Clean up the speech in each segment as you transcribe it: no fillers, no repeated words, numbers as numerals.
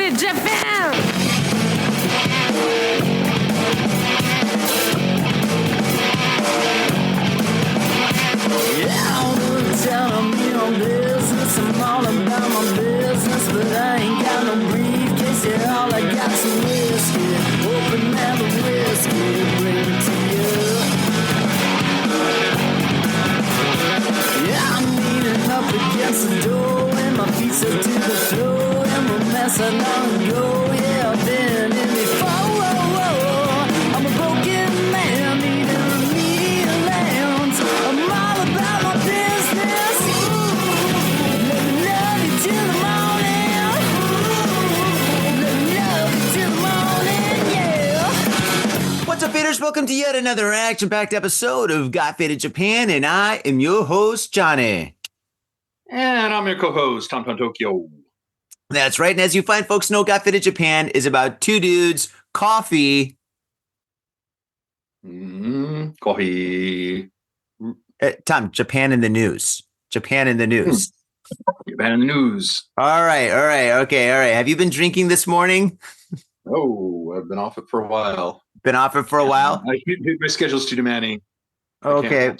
Fitted Japan! Yeah, all the time I'm in on business. I'm all about my business, but I ain't got no briefcase. Yeah, all I got's some whiskey. Open now the whiskey, bring it to you. Yeah, I'm leaning up against the door, and my feet set to the floor, and we're messing on go. Yeah, I've been in before. I'm a broken man, needing remedial lands. I'm all about my business. Let me love you till the morning. Let me love you till the morning, yeah. What's up, faders? Welcome to yet another action-packed episode of Got Faded Japan, and I am your host, Johnny. And I'm your co-host, Tom Tokyo. That's right, and as you find folks know, Got Faded Japan is about two dudes, coffee. Coffee. Tom, Japan in the news. Japan in the news. Japan in the news. All right. Okay. Have you been drinking this morning? Oh, I've been off it for a while. Been off it for a while? My schedule's too demanding. Okay.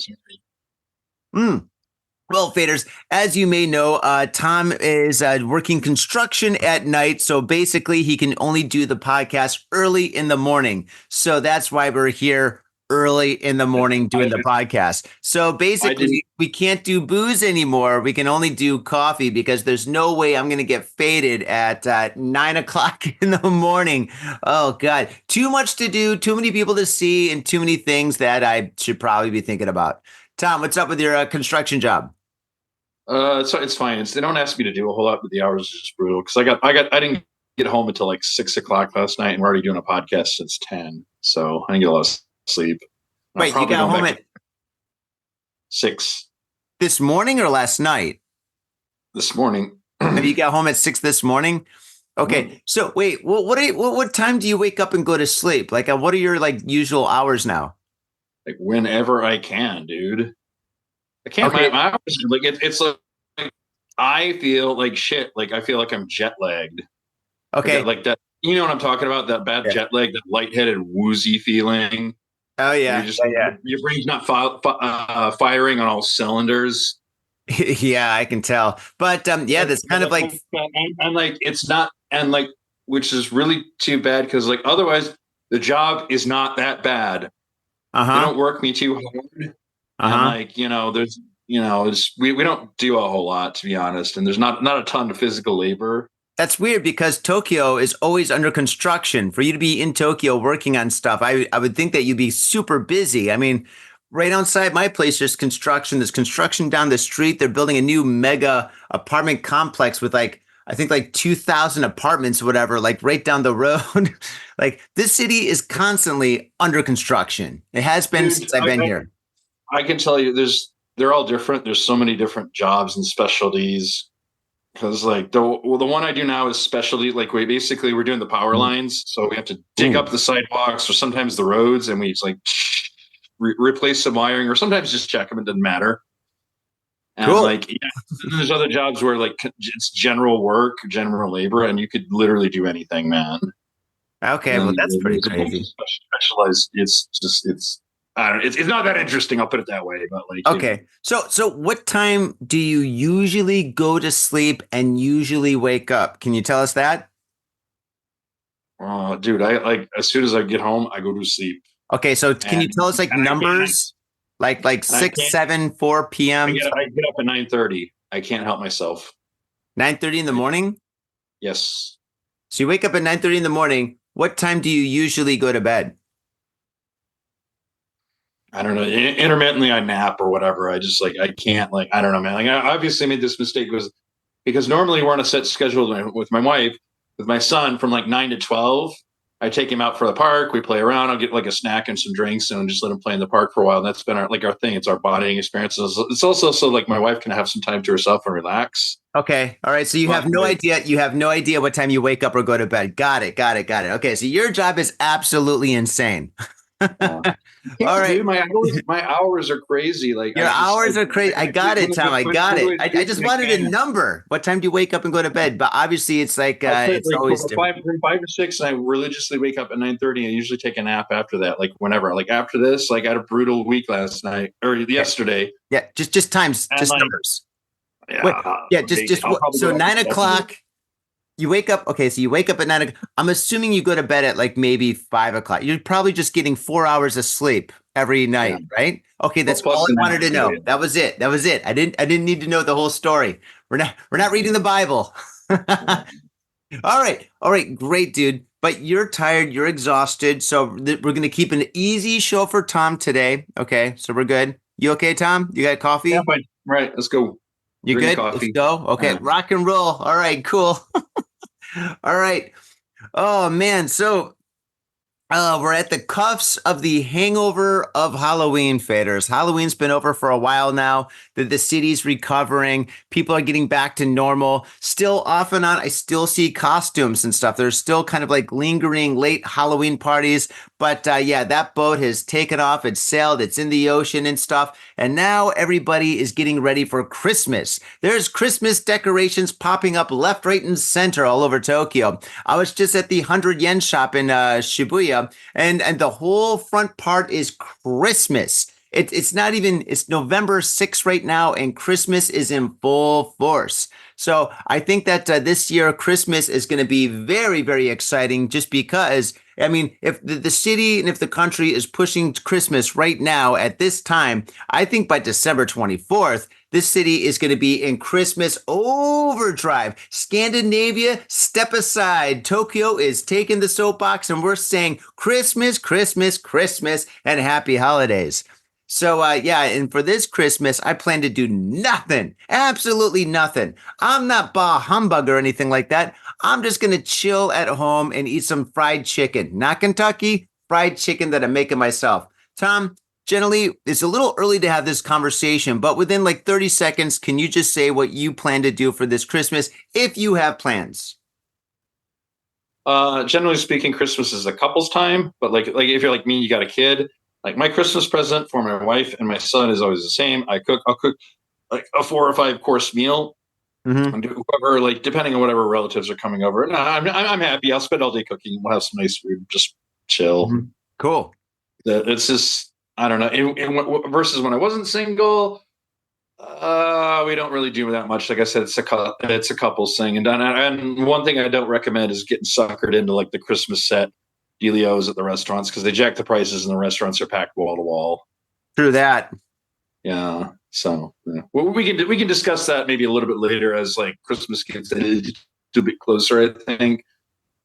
Well, faders, as you may know, Tom is working construction at night. So basically, he can only do the podcast early in the morning. So that's why we're here early in the morning doing the podcast. So basically, we can't do booze anymore. We can only do coffee because there's no way I'm going to get faded at 9 o'clock in the morning. Oh, God. Too much to do, too many people to see, and too many things that I should probably be thinking about. Tom, what's up with your construction job? So it's fine. They don't ask me to do a whole lot, but the hours are just brutal. Because I didn't get home until like 6 o'clock last night, and we're already doing a podcast since 10. So I didn't get a lot of sleep. Wait, you got home at 6 this morning or last night? This morning. You got home at 6 this morning? Okay. So wait, what time do you wake up and go to sleep? Like, what are your like usual hours now? Like whenever I can, dude. I can't. Okay. My hours like it's like I feel like shit. Like I feel like I'm jet lagged. Okay. Like that. You know what I'm talking about? That bad jet lag, that lightheaded, woozy feeling. Oh yeah. Your brain's not firing on all cylinders. Yeah, I can tell. But that's kind of like, and like it's not, and like, which is really too bad because like otherwise the job is not that bad. They don't work me too hard. And like, there's, we don't do a whole lot, to be honest. And there's not a ton of physical labor. That's weird because Tokyo is always under construction. For you to be in Tokyo working on stuff, I would think that you'd be super busy. I mean, right outside my place, there's construction. There's construction down the street. They're building a new mega apartment complex with I think 2,000 apartments, whatever, like right down the road. Like this city is constantly under construction. It has been since I've been here. I can tell you they're all different. There's so many different jobs and specialties. Because like the one I do now is specialty. Like we're doing the power lines, so we have to dig up the sidewalks or sometimes the roads, and we just like replace some wiring, or sometimes just check them. It doesn't matter. And cool. And there's other jobs where like it's general work, general labor, and you could literally do anything, man. Okay, well that's pretty crazy. Specialized. It's not that interesting. I'll put it that way. But like, okay. So what time do you usually go to sleep and usually wake up? Can you tell us that? Dude, I like as soon as I get home, I go to sleep. Okay. So can you tell us like numbers? Like 6, 7, 4 p.m. I get up at 9:30. I can't help myself. 9:30 in the morning? Yes. So you wake up at 9:30 in the morning. What time do you usually go to bed? I don't know. Intermittently, I nap or whatever. I just I can't I don't know, man. Like I obviously made this mistake because normally we're on a set schedule with my wife, with my son from like 9 to 12. I take him out for the park. We play around. I'll get like a snack and some drinks and just let him play in the park for a while. And that's been our thing. It's our bonding experience. It's also so like my wife can have some time to herself and relax. Okay. All right. So you have no idea. You have no idea what time you wake up or go to bed. Got it. Okay. So your job is absolutely insane. All right. Dude, my hours are crazy. Like Your hours are crazy. I got it, Tom. I got it. I just wanted a number. What time do you wake up and go to bed? But obviously, it's like it's like always different. from 5 to 6, and I religiously wake up at 9:30. I usually take a nap after that, like whenever. Like after this, like I had a brutal week last night or yesterday. Yeah, just times, And just like, numbers. yeah, Wait, yeah, just I'll probably so go 9 o'clock. You wake up. Okay, so you wake up at 9 o'clock. I'm assuming you go to bed at like maybe 5 o'clock. You're probably just getting 4 hours of sleep every night, right? Okay, that's plus all I the wanted to nap, know. yeah. That was it. That was it. I didn't need to know the whole story. We're not reading the Bible. All right, great, dude. But you're tired, you're exhausted, so we're gonna keep an easy show for Tom today. Okay, so we're good. You okay, Tom? You got coffee? Yeah, fine. Right, let's go. You Drink good? coffee. Let's go. Okay, rock and roll. All right, cool. All right. Oh man, so we're at the cuffs of the hangover of Halloween, faders. Halloween's been over for a while now. The city's recovering. People are getting back to normal. Still off and on, I still see costumes and stuff. There's still kind of like lingering late Halloween parties. But yeah, that boat has taken off. It's sailed. It's in the ocean and stuff. And now everybody is getting ready for Christmas. There's Christmas decorations popping up left, right, and center all over Tokyo. I was just at the 100 yen shop in Shibuya, and the whole front part is Christmas. It's not even, it's November 6th right now, and Christmas is in full force. So I think that this year Christmas is going to be very, very exciting just because, I mean, if the city and if the country is pushing Christmas right now at this time, I think by December 24th, this city is going to be in Christmas overdrive. Scandinavia, step aside. Tokyo is taking the soapbox and we're saying Christmas, Christmas, Christmas, and happy holidays. So, yeah, and for this Christmas, I plan to do nothing, absolutely nothing. I'm not bah humbug or anything like that. I'm just going to chill at home and eat some fried chicken. Not Kentucky, fried chicken that I'm making myself. Tom, generally, it's a little early to have this conversation, but within like 30 seconds, can you just say what you plan to do for this Christmas if you have plans? Generally speaking, Christmas is a couple's time, but like if you're like me, you got a kid. Like my Christmas present for my wife and my son is always the same. I'll cook like a 4 or 5 course meal. And do whoever, like, depending on whatever relatives are coming over. No, I'm happy. I'll spend all day cooking. We'll have some nice food. Just chill. Cool. It's just, I don't know. Versus when I wasn't single, we don't really do that much. Like I said, it's a couples thing. And one thing I don't recommend is getting suckered into like the Christmas set dealios at the restaurants because they jack the prices and the restaurants are packed wall to wall. True that. Yeah. So yeah. Well, we can discuss that maybe a little bit later as like Christmas gets a bit closer, I think.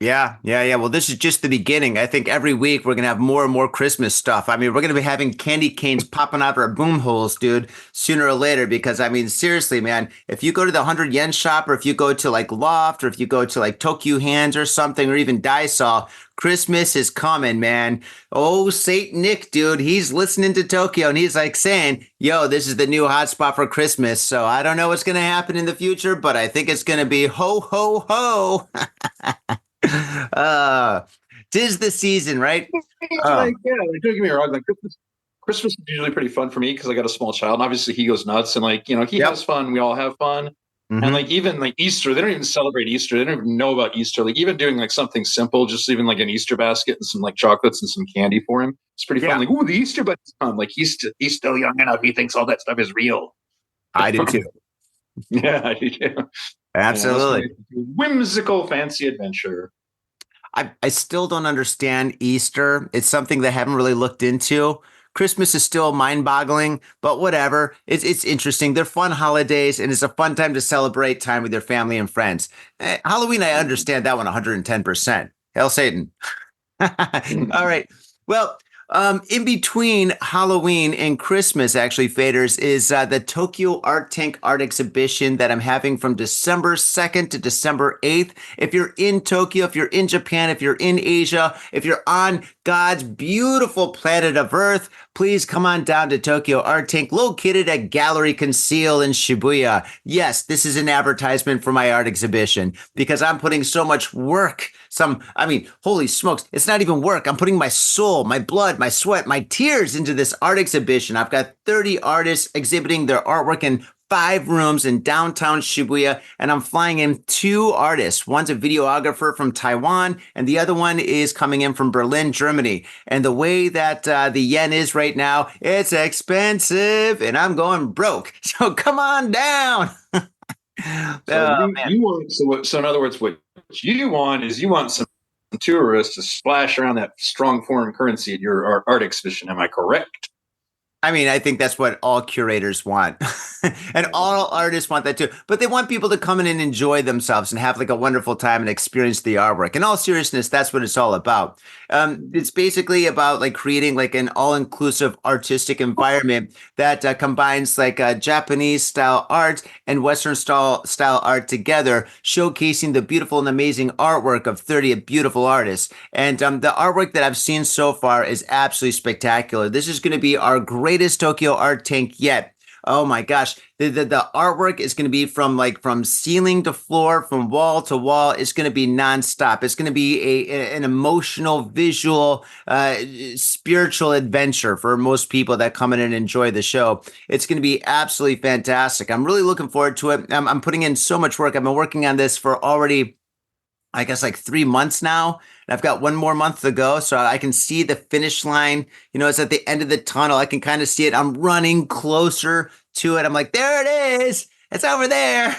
Yeah. Well, this is just the beginning. I think every week we're going to have more and more Christmas stuff. I mean, we're going to be having candy canes popping out of our boom holes, dude, sooner or later. Because, I mean, seriously, man, if you go to the 100 yen shop or if you go to like Loft or if you go to like Tokyo Hands or something or even Daiso, Christmas is coming, man. Oh, Saint Nick, dude, he's listening to Tokyo and he's like saying, yo, this is the new hotspot for Christmas. So I don't know what's going to happen in the future, but I think it's going to be ho, ho, ho. 'Tis the season, right? Like, yeah, like, don't get me wrong. Like Christmas is usually pretty fun for me because I got a small child, and obviously he goes nuts, and like he has fun. We all have fun, and like even like Easter, they don't even celebrate Easter. They don't even know about Easter. Like even doing like something simple, just even like an Easter basket and some like chocolates and some candy for him. It's pretty fun. Like, ooh, the Easter bunny's come. Like he's still young enough. He thinks all that stuff is real. I do too. Yeah, I do too. Absolutely. Whimsical fancy adventure. I still don't understand Easter. It's something that I haven't really looked into. Christmas is still mind-boggling, but whatever. It's interesting. They're fun holidays, and it's a fun time to celebrate time with your family and friends. Halloween, I understand that one 110%. Hail Satan. All right. Well, in between Halloween and Christmas, actually, faders, is the Tokyo Art Tank Art Exhibition that I'm having from December 2nd to December 8th. If you're in Tokyo, if you're in Japan, if you're in Asia, if you're on God's beautiful planet of Earth, please come on down to Tokyo Art Tank, located at Gallery Conceal in Shibuya. Yes, this is an advertisement for my art exhibition because I'm putting so much work. Holy smokes, it's not even work. I'm putting my soul, my blood, my sweat, my tears into this art exhibition. I've got 30 artists exhibiting their artwork in 5 rooms in downtown Shibuya, and I'm flying in 2 artists. One's a videographer from Taiwan, and the other one is coming in from Berlin, Germany. And the way that the yen is right now, it's expensive, and I'm going broke. So come on down. So you want so in other words, what you want is you want some tourists to splash around that strong foreign currency at your art exhibition. Am I correct? I mean, I think that's what all curators want. And all artists want that too. But they want people to come in and enjoy themselves and have like a wonderful time and experience the artwork. In all seriousness, that's what it's all about. It's basically about like creating like an all-inclusive artistic environment that combines like Japanese style art and Western style art together, showcasing the beautiful and amazing artwork of 30 beautiful artists. And the artwork that I've seen so far is absolutely spectacular. This is going to be our greatest Tokyo Art Tank yet. Oh my gosh. The artwork is going to be from ceiling to floor, from wall to wall. It's going to be nonstop. It's going to be an emotional, visual, spiritual adventure for most people that come in and enjoy the show. It's going to be absolutely fantastic. I'm really looking forward to it. I'm putting in so much work. I've been working on this for already, I guess, like 3 months now. And I've got 1 more month to go. So I can see the finish line. You know, it's at the end of the tunnel. I can kind of see it. I'm running closer to it. I'm like, there it is. It's over there.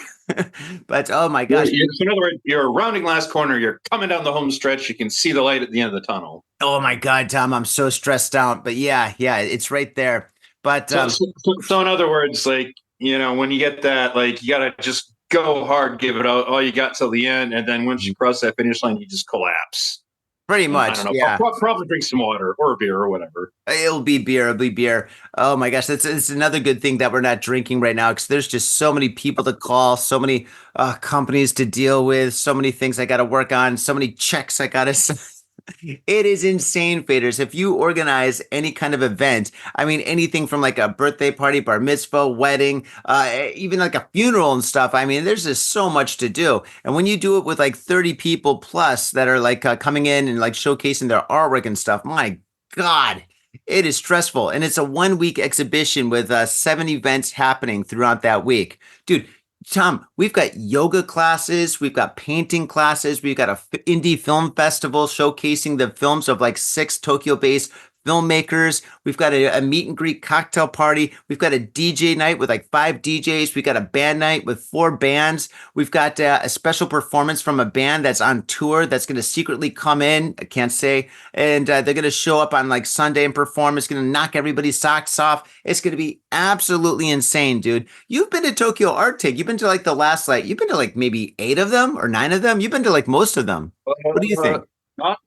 But oh my gosh. So in other words, you're rounding last corner. You're coming down the home stretch. You can see the light at the end of the tunnel. Oh my God, Tom, I'm so stressed out. But yeah, it's right there. But so in other words, like, you know, when you get that, like, you got to just go hard, give it all you got till the end, and then once you cross that finish line, you just collapse. Pretty much, I don't know. yeah. Probably drink some water or a beer or whatever. It'll be beer. Oh my gosh, it's another good thing that we're not drinking right now because there's just so many people to call, so many companies to deal with, so many things I got to work on, so many checks I got to. It is insane, faders. If you organize any kind of event, I mean, anything from like a birthday party, bar mitzvah, wedding, even like a funeral and stuff. I mean, there's just so much to do. And when you do it with like 30 people plus that are like coming in and like showcasing their artwork and stuff, my God, it is stressful. And it's a 1-week exhibition with 7 events happening throughout that week. Dude, Tom, we've got yoga classes, we've got painting classes, we've got a indie film festival showcasing the films of like 6 Tokyo-based filmmakers. We've got a meet and greet cocktail party. We've got a DJ night with like 5 DJs. We've got a band night with 4 bands. We've got a special performance from a band that's on tour that's going to secretly come in. I can't say. And they're going to show up on like Sunday and perform. It's going to knock everybody's socks off. It's going to be absolutely insane, dude. You've been to Tokyo Art Take. You've been to like you've been to like maybe 8 of them or 9 of them. You've been to like most of them. What do you think?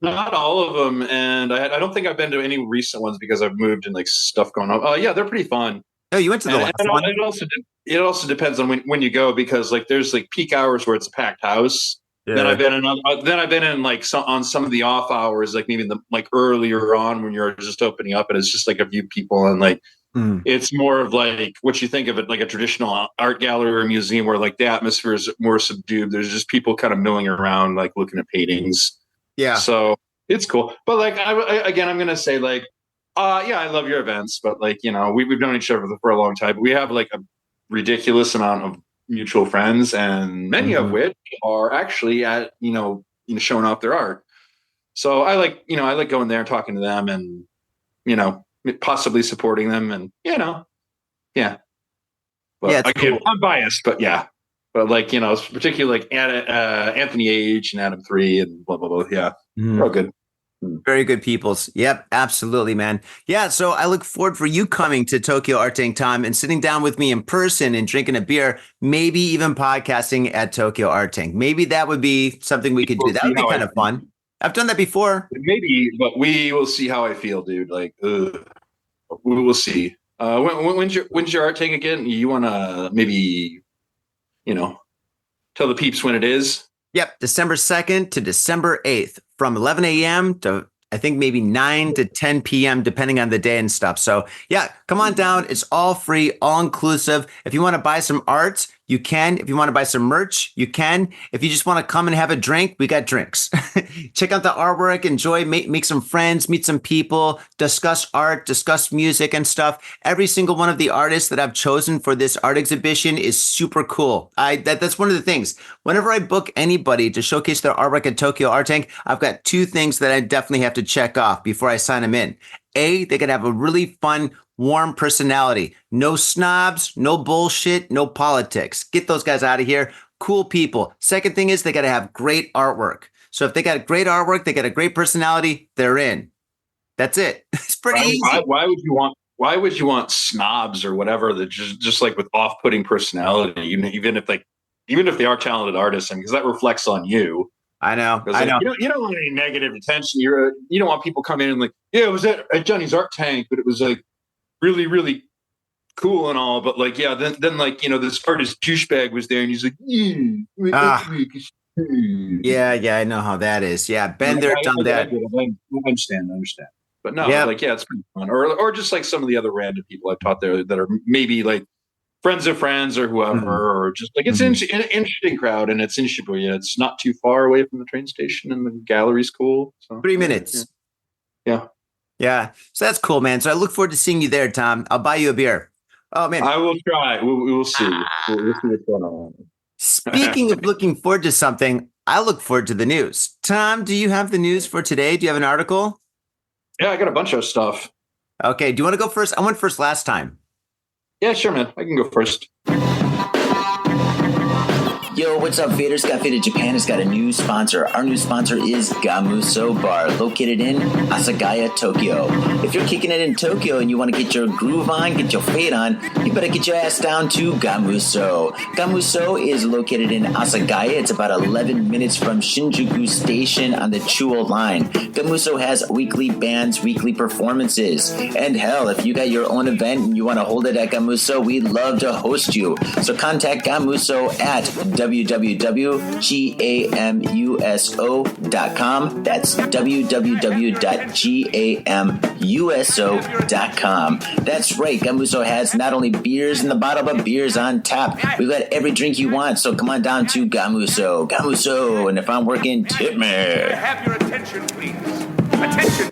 Not all of them, and I don't think I've been to any recent ones because I've moved and like stuff going on. Oh yeah, they're pretty fun. Oh, you went to the last one. It also depends on when you go because like there's like peak hours where it's a packed house. Yeah. Then I've been in like on some of the off hours, like maybe like earlier on when you're just opening up and it's just like a few people and like it's more of like what you think of it like a traditional art gallery or museum where like the atmosphere is more subdued. There's just people kind of milling around like looking at paintings. Yeah. So it's cool. But like, I'm going to say like, yeah, I love your events, but like, you know, we've known each other for a long time. We have like a ridiculous amount of mutual friends and many of which are actually at, showing off their art. So I like going there and talking to them and, possibly supporting them and, yeah. But, yeah. Again, cool. I'm biased, but yeah. But like, particularly like Anthony H and Adam 3 and blah, blah, blah. Yeah. They're all good. Very good peoples. Yep, absolutely, man. Yeah, so I look forward for you coming to Tokyo Art Tank, Tom, and sitting down with me in person and drinking a beer, maybe even podcasting at Tokyo Art Tank. Maybe that would be something we could do. That would be kind of fun. I've done that before. Maybe, but we will see how I feel, dude. Like, we will see. When's your art tank again? You want to maybe... tell the peeps when it is. Yep. December 2nd to December 8th from 11 a.m. to I think maybe 9 to 10 p.m. depending on the day and stuff. So yeah, come on down. It's all free, all inclusive. If you want to buy some art, You can. If you want to buy some merch, you can. If you just want to come and have a drink, we got drinks. Check out the artwork, enjoy, make some friends, meet some people, discuss art, discuss music and stuff. Every single one of the artists that I've chosen for this art exhibition is super cool. That's one of the things. Whenever I book anybody to showcase their artwork at Tokyo Art Tank, I've got two things that I definitely have to check off before I sign them in. A, they could have a really fun, warm personality. No snobs, no bullshit, no politics. Get those guys out of here. Cool people. Second thing is they got to have great artwork. So if they got great artwork, they got a great personality, they're in. That's it. It's pretty easy. Why would you want snobs or whatever that just like with off-putting personality, even if they are talented artists, because that reflects on you. I know. You don't want any negative attention. You don't want people coming in like, yeah, it was at Johnny's Art Tank, but it was like really, really cool and all. But like, yeah, then like, this artist douchebag was there and he's like, yeah, I know how that is. Yeah, been there, done that. I understand. But no, it's pretty fun. Or just like some of the other random people I've taught there that are maybe like friends of friends or whoever, or just like it's an interesting crowd, and it's in Shibuya. It's not too far away from the train station, and the gallery's cool. So 3 minutes. Yeah. So that's cool, man. So I look forward to seeing you there, Tom. I'll buy you a beer. Oh man, I will try. We will see. We'll see what's going on. Speaking of looking forward to something, I look forward to the news. Tom, do you have the news for today? Do you have an article? Yeah, I got a bunch of stuff. Okay. Do you want to go first? I went first last time. Yeah, sure, man. I can go first. Yo, what's up, Faders? Got Faded Japan has got a new sponsor. Our new sponsor is Gamuso Bar, located in Asagaya, Tokyo. If you're kicking it in Tokyo and you want to get your groove on, get your fade on, you better get your ass down to Gamuso. Gamuso is located in Asagaya. It's about 11 minutes from Shinjuku Station on the Chuo line. Gamuso has weekly bands, weekly performances. And hell, if you got your own event and you want to hold it at Gamuso, we'd love to host you. So contact Gamuso at www.gamuso.com. That's www.gamuso.com. That's right. Gamuso has not only beers in the bottle, but beers on tap. We've got every drink you want, so come on down to Gamuso. Gamuso, and if I'm working, tip me. Have your attention, please. Attention.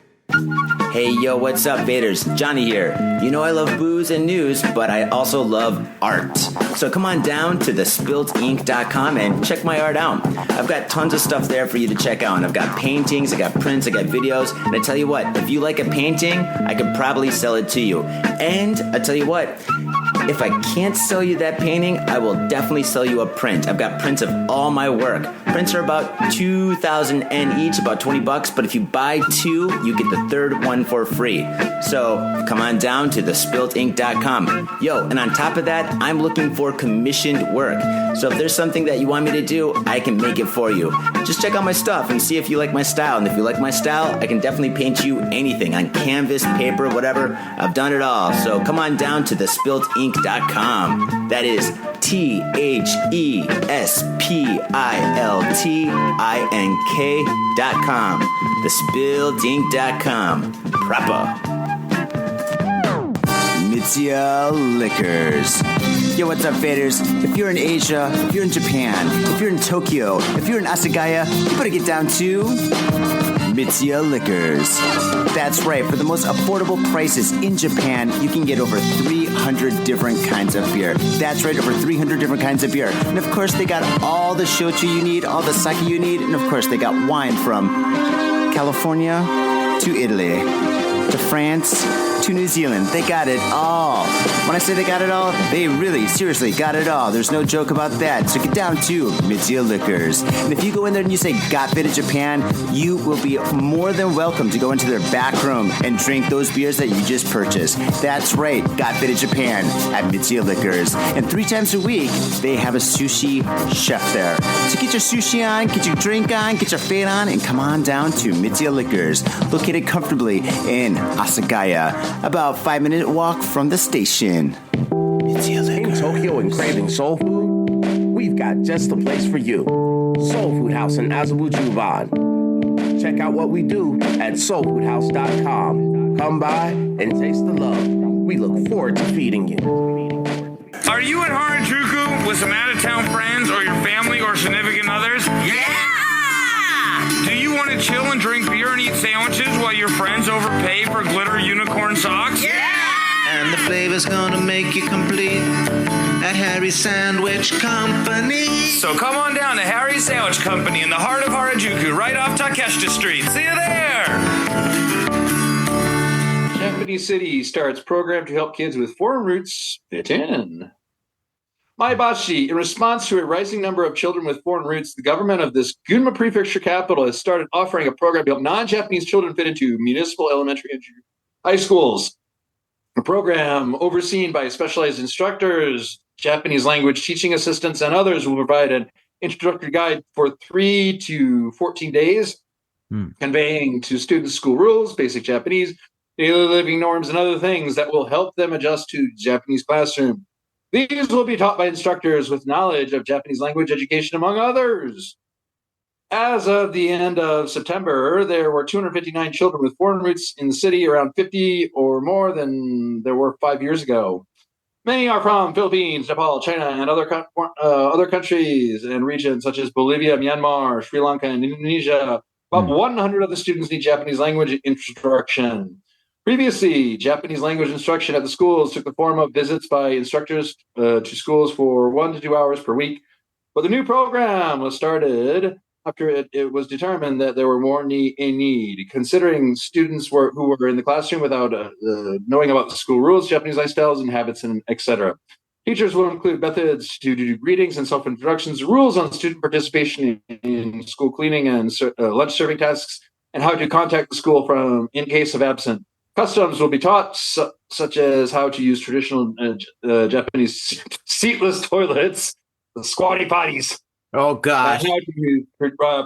Hey, yo, what's up, Vaders? Johnny here. You know I love booze and news, but I also love art. So come on down to thespiltinc.com and check my art out. I've got tons of stuff there for you to check out. I've got paintings, I got prints, I got videos. And I tell you what, if you like a painting, I could probably sell it to you. And I tell you what, if I can't sell you that painting, I will definitely sell you a print. I've got prints of all my work. Prints are about 2,000 yen each, about $20. But if you buy two, you get the third one for free. So come on down to thespiltinc.com. Yo, and on top of that, I'm looking for commissioned work. So if there's something that you want me to do, I can make it for you. Just check out my stuff and see if you like my style. And if you like my style, I can definitely paint you anything on canvas, paper, whatever. I've done it all. So come on down to thespiltinc.com. That is THESPILTINK.com. Thespiltinc.com. Proper. Mitsuya Liquors. Yo, what's up, faders? If you're in Asia, if you're in Japan, if you're in Tokyo, if you're in Asagaya, you better get down to Mitsuya Liquors. That's right. For the most affordable prices in Japan, you can get over 300 different kinds of beer. That's right, over 300 different kinds of beer. And of course, they got all the shochu you need, all the sake you need, and of course, they got wine from California to Italy to France to New Zealand. They got it all. When I say they got it all, they really, seriously got it all. There's no joke about that. So get down to Mitsuya Liquors. And if you go in there and you say, Got Faded Japan, you will be more than welcome to go into their back room and drink those beers that you just purchased. That's right, Got Faded Japan at Mitsuya Liquors. And 3 times a week, they have a sushi chef there. So get your sushi on, get your drink on, get your fade on, and come on down to Mitsuya Liquors, located comfortably in Asagaya, about 5-minute walk from the station. In Tokyo and craving soul food? We've got just the place for you. Soul Food House in Azabu-Juban. Check out what we do at soulfoodhouse.com. Come by and taste the love. We look forward to feeding you. Are you in Harajuku with some out-of-town friends or your family or significant others? Yeah! Do you want to chill and drink beer and eat sandwiches while your friends overpay for glitter unicorn socks? Yeah! And the flavor's gonna make you complete at Harry's Sandwich Company. So come on down to Harry's Sandwich Company in the heart of Harajuku, right off Takeshita Street. See you there! Japanese City starts program to help kids with foreign roots fit in. Maebashi, in response to a rising number of children with foreign roots, the government of this Gunma prefecture capital has started offering a program to help non-Japanese children fit into municipal elementary and high schools. A program overseen by specialized instructors, Japanese language teaching assistants, and others will provide an introductory guide for 3 to 14 days, conveying to students school rules, basic Japanese, daily living norms, and other things that will help them adjust to Japanese classroom. These will be taught by instructors with knowledge of Japanese language education, among others. As of the end of September, there were 259 children with foreign roots in the city, around 50 or more than there were 5 years ago. Many are from Philippines, Nepal, China, and other countries and regions such as Bolivia, Myanmar, Sri Lanka, and Indonesia. About 100 of the students need Japanese language instruction. Previously, Japanese language instruction at the schools took the form of visits by instructors to schools for 1 to 2 hours per week. But the new program was started after it was determined that there were more need, considering students who were in the classroom without knowing about the school rules, Japanese lifestyles, and habits, and etc. Teachers will include methods to do greetings and self-introductions, rules on student participation in school cleaning and lunch serving tasks, and how to contact the school in case of absence. Customs will be taught, such as how to use traditional Japanese seatless toilets, the squatty potties. Oh, gosh. How to use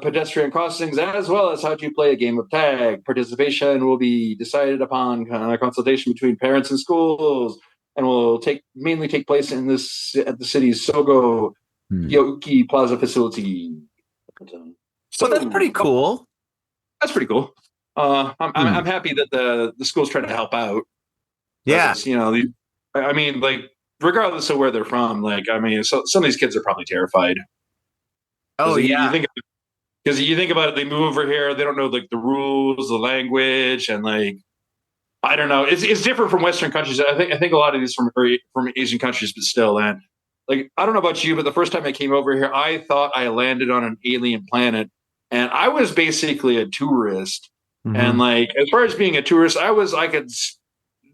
pedestrian crossings, as well as how to play a game of tag. Participation will be decided upon consultation between parents and schools, and will mainly take place at the city's Sogo Yoki Plaza facility. So that's pretty cool. That's pretty cool. I'm happy that the school's trying to help out. Yeah. I mean, like, regardless of where they're from, like, I mean, some of these kids are probably terrified. Oh, yeah. Because you think about it, they move over here, they don't know, like, the rules, the language, and, like, I don't know. It's different from Western countries. I think a lot of these from Asian countries, but still, and like, I don't know about you, but the first time I came over here, I thought I landed on an alien planet, and I was basically a tourist. And, like, as far as being a tourist, I could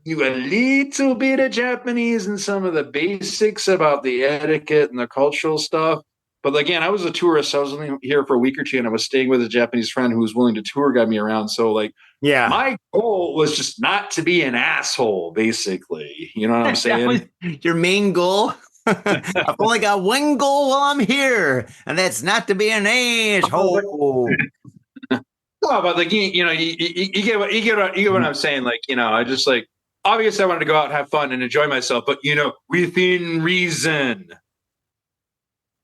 do a little bit of Japanese and some of the basics about the etiquette and the cultural stuff. But again, I was a tourist. I was only here for a week or two, and I was staying with a Japanese friend who was willing to tour guide me around. So, like, my goal was just not to be an asshole, basically. You know what I'm saying? Your main goal? I've only got one goal while I'm here, and that's not to be an asshole. No, but, like, you get what I'm saying. Like, I just, like, obviously I wanted to go out and have fun and enjoy myself, but, within reason.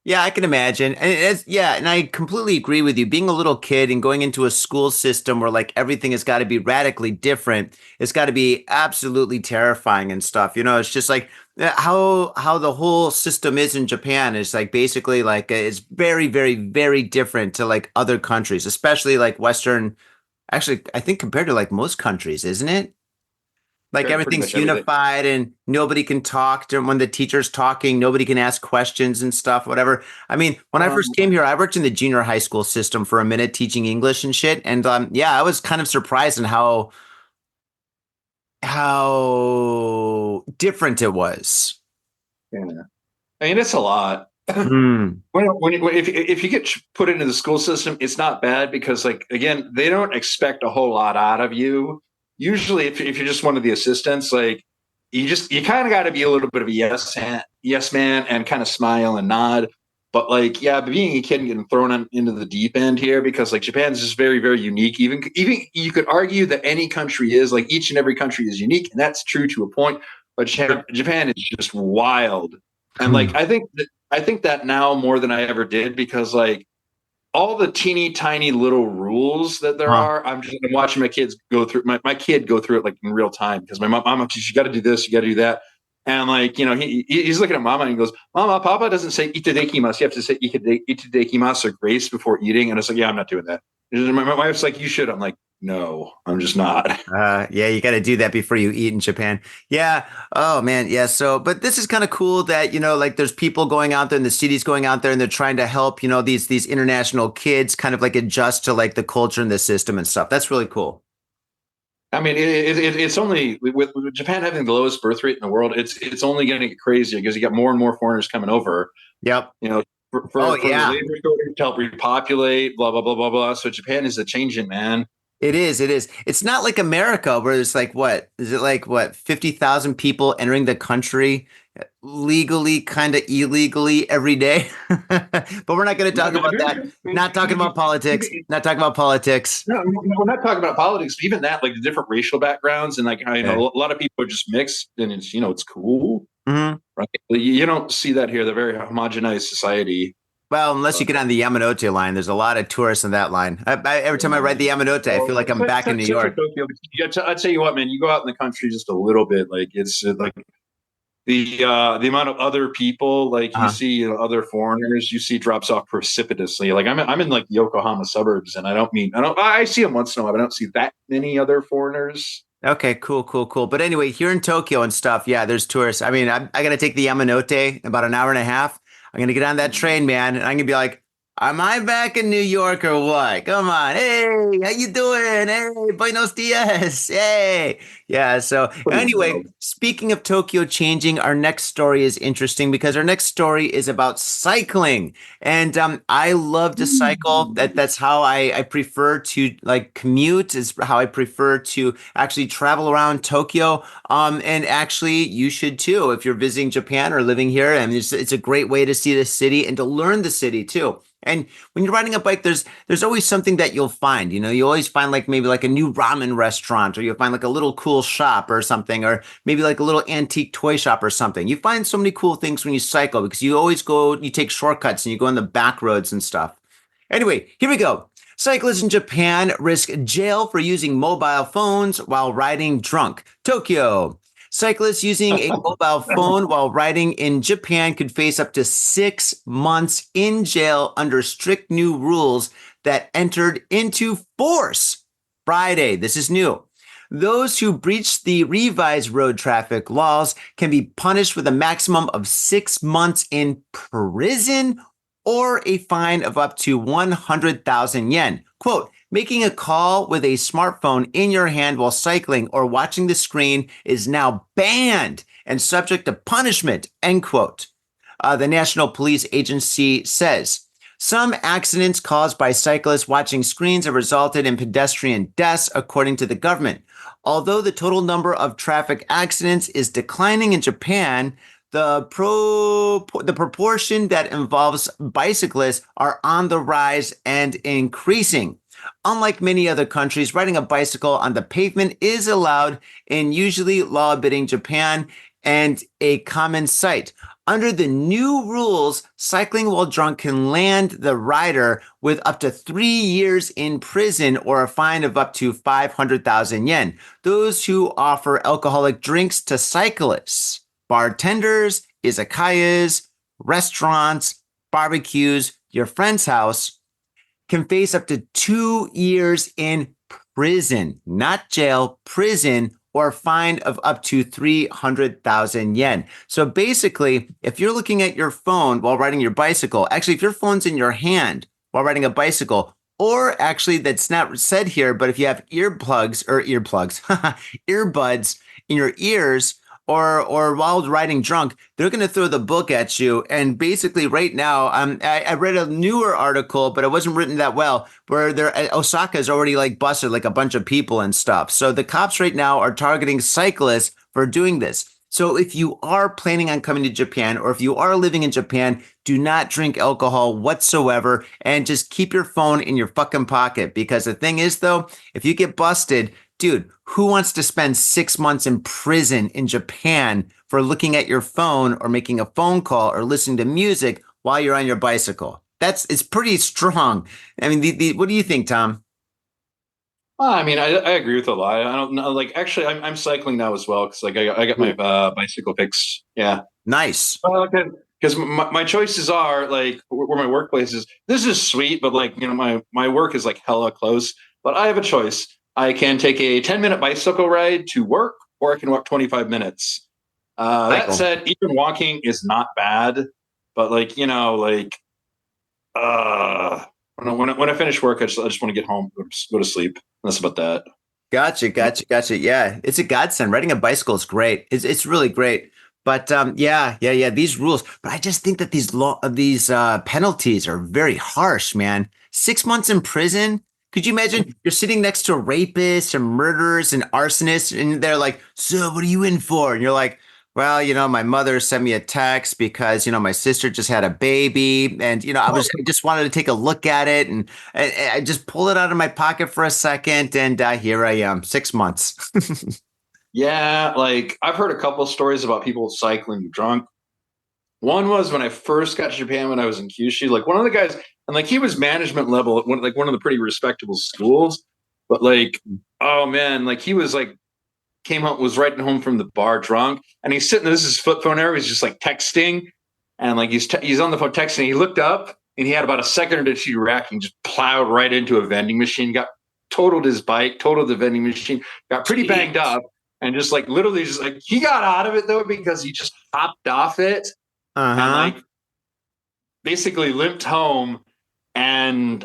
Yeah, I can imagine. And I completely agree with you. Being a little kid and going into a school system where, like, everything has got to be radically different, it's got to be absolutely terrifying and stuff. It's just like how the whole system is in Japan is, like, basically, like, it's very, very, very different to, like, other countries, especially, like, Western. Actually, I think compared to, like, most countries, isn't it? Like, everything's unified and nobody can talk when the teacher's talking. Nobody can ask questions and stuff, whatever. I mean, when I first came here, I worked in the junior high school system for a minute teaching English and shit. And I was kind of surprised in how different it was. Yeah. I mean, it's a lot. If you get put into the school system, it's not bad because, like, again, they don't expect a whole lot out of you. Usually, if you're just one of the assistants, like, you kind of got to be a little bit of a yes man and kind of smile and nod. But, like, yeah, being a kid and getting thrown into the deep end here, because, like, Japan's just very, very unique. Even you could argue that any country is, like, each and every country is unique, and that's true to a point. But Japan is just wild, and, like, I think that now more than I ever did, because, like, all the teeny tiny little rules that there are, I'm watching my kids go through. My kid go through it, like, in real time, because my mom, you got to do this, you got to do that, And like, he's looking at Mama and he goes, Mama, Papa doesn't say itadakimasu. You have to say itadakimasu or grace before eating. And it's like, yeah, I'm not doing that. My wife's like, you should. I'm like, no, I'm just not. Yeah, you got to do that before you eat in Japan. Yeah. Oh man. Yeah. So, but this is kind of cool that, like there's people going out there and the cities going out there and they're trying to help, these international kids kind of like adjust to like the culture and the system and stuff. That's really cool. I mean, it's only with Japan having the lowest birth rate in the world. It's only going to get crazier because you got more and more foreigners coming over. Yep. For the labor shortage to help repopulate, blah blah blah blah blah. So Japan is a changing, man. It is. It's not like America where it's like what is it like 50,000 people entering the country legally, kind of illegally every day. But we're not going to talk about that. Not talking about politics. Not talking about politics. No, we're not talking about politics. But even that, like the different racial backgrounds, and like a lot of people are just mixed, and it's it's cool, right? You don't see that here. They're very homogenized society. Well, unless you get on the Yamanote line, there's a lot of tourists on that line. Every time I ride the Yamanote, I feel like I'm back in New York. I'd tell you what, man, you go out in the country just a little bit, like it's like the amount of other people, like you see other foreigners, you see drops off precipitously. Like I'm in like the Yokohama suburbs, and I see them once in a while, but I don't see that many other foreigners. Okay, cool. But anyway, here in Tokyo and stuff, yeah, there's tourists. I mean, I got to take the Yamanote about an hour and a half. I'm going to get on that train, man, and I'm going to be like, am I back in New York or what? Come on. Hey, how you doing? Hey, buenos dias. Hey. Yeah, so anyway, speaking of Tokyo changing, our next story is interesting because our next story is about cycling. And I love to cycle. That's how I prefer to like commute, is how I prefer to actually travel around Tokyo. And actually, you should too if you're visiting Japan or living here. I mean, it's a great way to see the city and to learn the city too. And when you're riding a bike, there's always something that you'll find. You always find like maybe like a new ramen restaurant, or you'll find like a little cool shop or something, or maybe like a little antique toy shop or something. You find so many cool things when you cycle because you take shortcuts and you go on the back roads and stuff. Anyway, here we go. Cyclists in Japan risk jail for using mobile phones while riding drunk. Tokyo. Cyclists using a mobile phone while riding in Japan could face up to 6 months in jail under strict new rules that entered into force Friday. This is new. Those who breach the revised road traffic laws can be punished with a maximum of 6 months in prison or a fine of up to 100,000 yen. Quote, making a call with a smartphone in your hand while cycling or watching the screen is now banned and subject to punishment, end quote. The National Police Agency says some accidents caused by cyclists watching screens have resulted in pedestrian deaths, according to the government. Although the total number of traffic accidents is declining in Japan, the proportion that involves bicyclists are on the rise and increasing. Unlike many other countries, riding a bicycle on the pavement is allowed in usually law-abiding Japan and a common sight. Under the new rules, cycling while drunk can land the rider with up to 3 years in prison or a fine of up to 500,000 yen. Those who offer alcoholic drinks to cyclists, bartenders, izakayas, restaurants, barbecues, your friend's house, can face up to 2 years in prison, not jail, prison, or a fine of up to 300,000 yen. So basically, if you're looking at your phone while riding your bicycle, actually, if your phone's in your hand while riding a bicycle, or actually that's not said here, but if you have earbuds in your ears, or while riding drunk, they're going to throw the book at you. And basically right now, I read a newer article, but it wasn't written that well, where Osaka is already like busted like a bunch of people and stuff. So the cops right now are targeting cyclists for doing this. So if you are planning on coming to Japan, or if you are living in Japan, do not drink alcohol whatsoever and just keep your phone in your fucking pocket. Because the thing is, though, if you get busted, dude, who wants to spend 6 months in prison in Japan for looking at your phone or making a phone call or listening to music while you're on your bicycle? It's pretty strong. I mean, what do you think, Tom? Well, I mean, I agree with a lot. I don't know. Like, actually, I'm cycling now as well because like I got my bicycle fixed. Yeah. Nice. Because my choices are like where my workplace is. This is sweet, but like my work is like hella close. But I have a choice. I can take a 10-minute bicycle ride to work, or I can walk 25 minutes. That said, even walking is not bad. But like when I finish work, I just want to get home, go to sleep. That's about that. Gotcha. Yeah, it's a godsend. Riding a bicycle is great. It's really great. But yeah. These rules, but I just think that these penalties are very harsh, man. 6 months in prison. Could you imagine you're sitting next to rapists and murderers and arsonists, and they're like, "So, what are you in for?" And you're like, "Well, my mother sent me a text because my sister just had a baby, and I just wanted to take a look at it, and I just pulled it out of my pocket for a second, and here I am, 6 months." Yeah, like I've heard a couple of stories about people cycling drunk. One was when I first got to Japan when I was in Kyushu. Like one of the guys, and like he was management level at one of the pretty respectable schools. But like, oh man, like he was like was riding home from the bar drunk, and he's sitting. This is his flip phone era. He's just like texting, and like he's on the phone texting. He looked up, and he had about a second or two racking, just plowed right into a vending machine. Totaled his bike, totaled the vending machine. Got pretty banged up. And just like literally just like he got out of it though because he just hopped off it and like basically limped home, and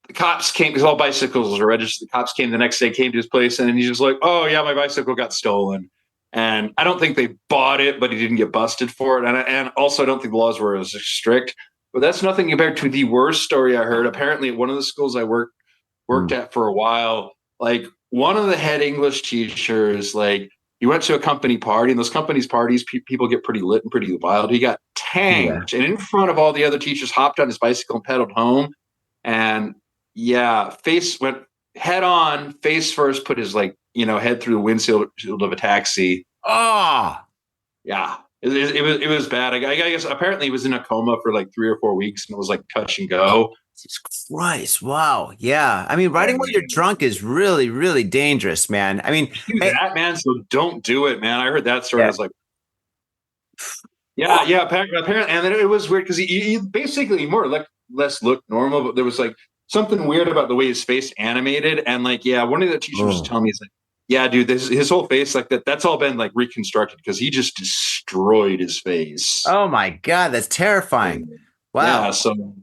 the cops came because all bicycles are registered. The cops came the next day, came to his place, and he's just like, "Oh yeah, my bicycle got stolen." And I don't think they bought it, but he didn't get busted for it. And also I don't think the laws were as strict. But that's nothing compared to the worst story I heard. Apparently at one of the schools I worked at for a while, like one of the head English teachers, like he went to a company party, and those companies parties, people get pretty lit and pretty wild. He got tanked, and in front of all the other teachers, hopped on his bicycle and pedaled home. And face went head on, face first, put his head through the windshield of a taxi. Oh, yeah, it was bad. I guess apparently he was in a coma for like 3 or 4 weeks, and it was like touch and go. Jesus Christ. Wow. Yeah. I mean, riding while you're drunk is really, really dangerous, man. I mean, that man, so don't do it, man. I heard that story. Yeah. I was like, yeah. Apparently, and then it was weird because he basically more or less looked normal, but there was like something weird about the way his face animated. And like, yeah, one of the teachers was telling me, he's like, yeah, dude, his whole face like that's all been like reconstructed because he just destroyed his face. Oh my God. That's terrifying. Wow. Yeah. So,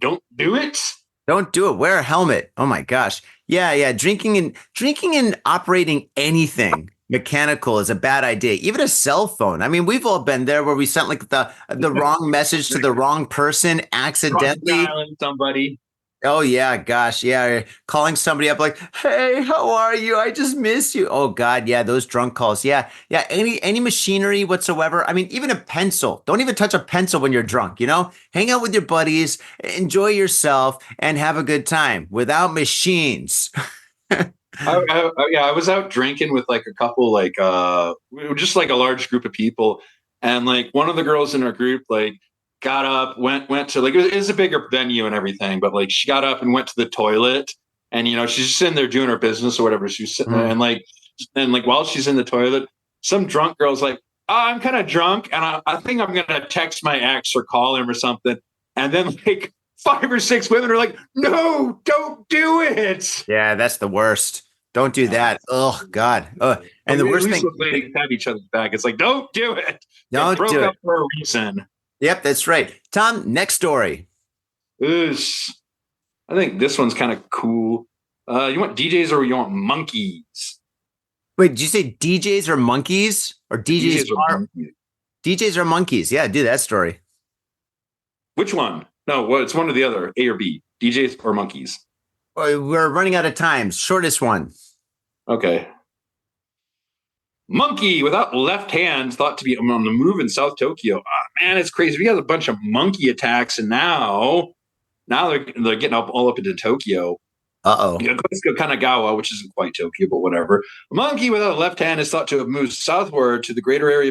don't do it. Don't do it. Wear a helmet. Oh my gosh. Yeah. Drinking and operating anything mechanical is a bad idea. Even a cell phone. I mean, we've all been there where we sent like the wrong message to the wrong person accidentally. Somebody. Oh yeah, gosh, yeah. Calling somebody up like, "Hey, how are you? I just miss you." Oh God, yeah, those drunk calls. Yeah. Any machinery whatsoever. I mean, even a pencil. Don't even touch a pencil when you're drunk. Hang out with your buddies, enjoy yourself, and have a good time without machines. I was out drinking with like a couple, like just like a large group of people, and like one of the girls in our group, like, got up, went to like it was a bigger venue and everything, but like she got up and went to the toilet, and she's just sitting there doing her business or whatever. She was sitting there, and like while she's in the toilet, some drunk girl's like, "Oh, I'm kind of drunk, and I think I'm gonna text my ex or call him or something." And then like 5 or 6 women are like, "No, don't do it." Yeah, that's the worst. Don't do that. Oh God. And the worst thing, they have each other's back. It's like, don't do it. Don't do it for a reason. Yep, that's right. Tom, next story. I think this one's kind of cool. You want DJs or you want monkeys? Wait, did you say DJs or monkeys? Or DJs are monkeys. Yeah, do that story. Which one? No, it's one or the other. A or B. DJs or monkeys? We're running out of time. Shortest one. Okay. Monkey without left hands thought to be on the move in South Tokyo. Man, it's crazy. We have a bunch of monkey attacks, and now they're getting all up into Tokyo. Uh-oh. Kanagawa, which isn't quite Tokyo, but whatever. A monkey without a left hand is thought to have moved southward to the greater area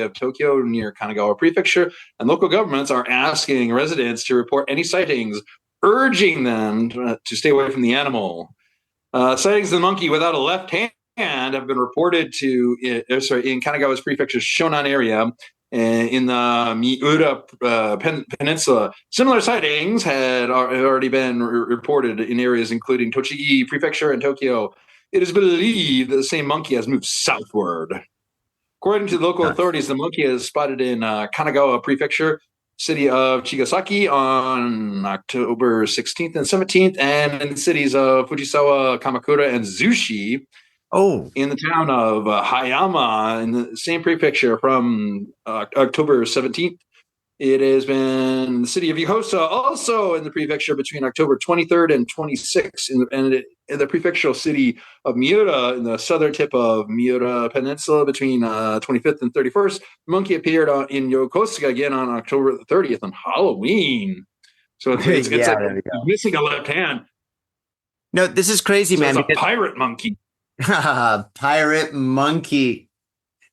of Tokyo near Kanagawa Prefecture, and local governments are asking residents to report any sightings urging them to stay away from the animal. Sightings of the monkey without a left hand have been reported in Kanagawa's prefecture's Shonan area in the Miura Peninsula. Similar sightings had already been reported in areas including Tochigi Prefecture and Tokyo. It is believed that the same monkey has moved southward. According to the local authorities, the monkey is spotted in Kanagawa Prefecture, city of Chigasaki on October 16th and 17th, and in the cities of Fujisawa, Kamakura, and Zushi. In the town of Hayama in the same prefecture from October 17th. It has been in the city of Yokosuka, also in the prefecture between October 23rd and 26th, in the prefectural city of Miura, in the southern tip of Miura Peninsula between 25th and 31st. The monkey appeared in Yokosuka again on October 30th on Halloween. So it's like missing a left hand. No, this is crazy, man. It's a pirate monkey. Pirate monkey.